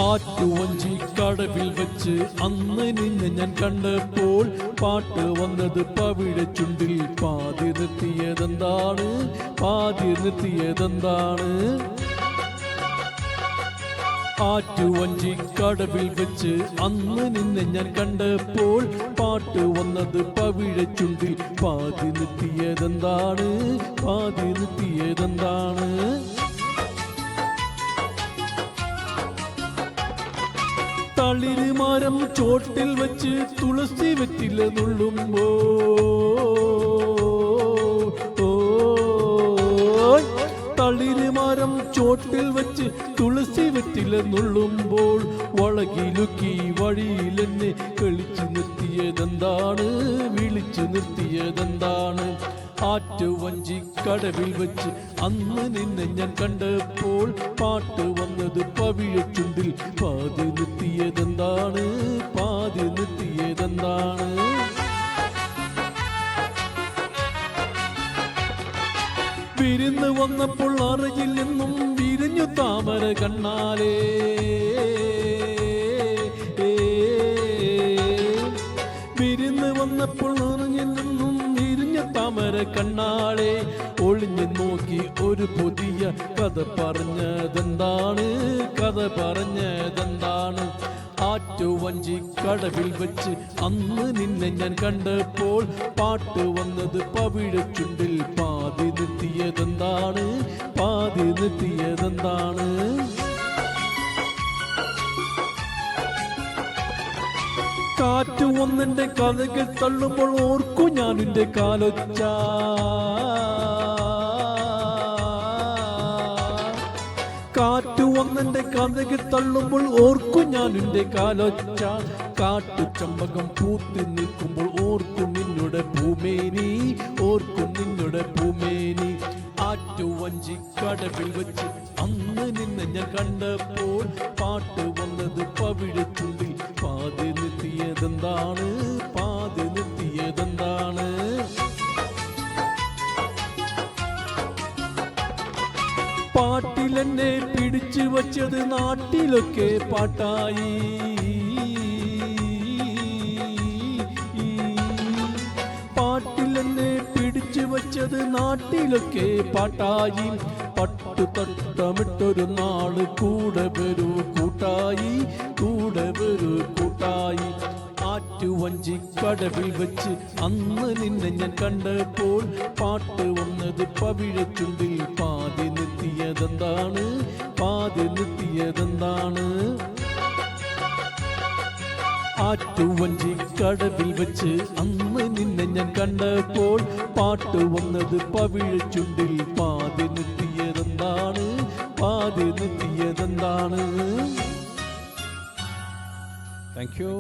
ആറ്റുവഞ്ചി കടവിൽ വെച്ച് അന്ന് നിന്നെ ഞാൻ കണ്ടപ്പോൾ പാട്ട് വന്നത് പവിഴ ചുണ്ടിൽ. പാതി നിർത്തിയതെന്താണ്, പാതി നിർത്തിയതെന്താണ്? ആറ്റുവഞ്ചി കടവിൽ വെച്ച് അന്ന് നിന്നെ ഞാൻ കണ്ടപ്പോൾ പാട്ട് വന്നത് പവിഴ ചുണ്ടിൽ. പാതി നിർത്തിയതെന്താണ്, പാതി നിർത്തിയതെന്താണ്? തളിര് മരം ചോട്ടിൽ വെച്ച് തുളസി വെറ്റില നുള്ളുമ്പോ തളിര് മരം ചോട്ടിൽ വെച്ച് തുളസി വെറ്റില നുള്ളുമ്പോൾ വളകിലുക്കി വഴിയിലെന്നെ കളിച്ചു നിർത്തിയതെന്താണ്, വിളിച്ചു നിർത്തിയതെന്താണ്? ആറ്റുവഞ്ചി കടവിൽ വെച്ച് അന്ന് നിന്നെ ഞാൻ കണ്ടപ്പോൾ പാട്ട് വന്നത് പവിഴ ചുണ്ടിൽ. പാതി നിർത്തിയതെന്താണ്, പാതി നിർത്തിയതെന്താണ്? വിരുന്ന് വന്നപ്പോൾ അറയിൽ നിന്നും വിരിഞ്ഞു താമര കണ്ണാലേ. വിരുന്ന് വന്നപ്പോൾ അറയിൽ നിന്നും വിരിഞ്ഞ താമര കണ്ണാളെ ഒളിഞ്ഞു നോക്കി ഒരു പുതിയ കഥ പറഞ്ഞതെന്താണ്, കഥ പറഞ്ഞതെന്താണ്? ആറ്റുവഞ്ചി കടവിൽ വെച്ച് അന്ന് നിന്നെ ഞാൻ കണ്ടപ്പോൾ പാട്ട് വന്നത് പവിഴ ചുണ്ടിൽ. പാതി നിർത്തിയതെന്താണ്, പാതി നിർത്തിയതെന്താണ്? കാറ്റു വന്നെന്റെ കഥകൾ തള്ളുമ്പോൾ ഓർക്കും ഞാൻ നിന്റെ കാലൊച്ച. കാറ്റു വന്നെന്റെ കഥകൾ തള്ളുമ്പോൾ ഓർക്കും ഞാൻ നിന്റെ കാലൊച്ച. കാട്ടു ചമ്പകം പൂത്തി നിൽക്കുമ്പോൾ ഓർക്കും നിന്നുടെ പൂമേനി, ഓർക്കും നിന്നുടെ പൂമേനി. ആറ്റുവഞ്ചി കടവിൽ വെച്ച് അന്ന് നിന്നെ ഞാൻ കണ്ടപ്പോൾ പാട്ട് വന്നത് പവിഴ ചുണ്ടിൽ. പാതി നിർത്തിയതെന്താണ്, പാതി നിർത്തിയതെന്താണ്? പാട്ടിലെന്നെ പിടിച്ചു വച്ചത് നാട്ടിലൊക്കെ പാട്ടായി. പാട്ടിലെന്നെ പിടിച്ചു വച്ചത് നാട്ടിലൊക്കെ പാട്ടായി. പട്ടു തട്ടമിട്ടൊരു നാള് കൂടെ വരൂ കൂട്ടായി, കൂടെ വരൂ കൂട്ടായി. ആറ്റുവഞ്ചി കടവിൽ വെച്ച് അന്ന് നിന്നെ ഞാൻ കണ്ടപ്പോൾ പാട്ട് വന്നത് പവിഴ ചുണ്ടിൽ. പാതി നിർത്തിയതെന്താണ്, പാതി നിർത്തിയതെന്താണ്? ആറ്റുവഞ്ചി കടവിൽ വെച്ച് അന്ന് നിന്നെ ഞാൻ കണ്ടപ്പോൾ പാട്ട് വന്നത് പവിഴ ചുണ്ടിൽ. പാതി നിർത്തിയതെന്താണ്, പാതി നിർത്തിയതെന്താണ്? Thank you.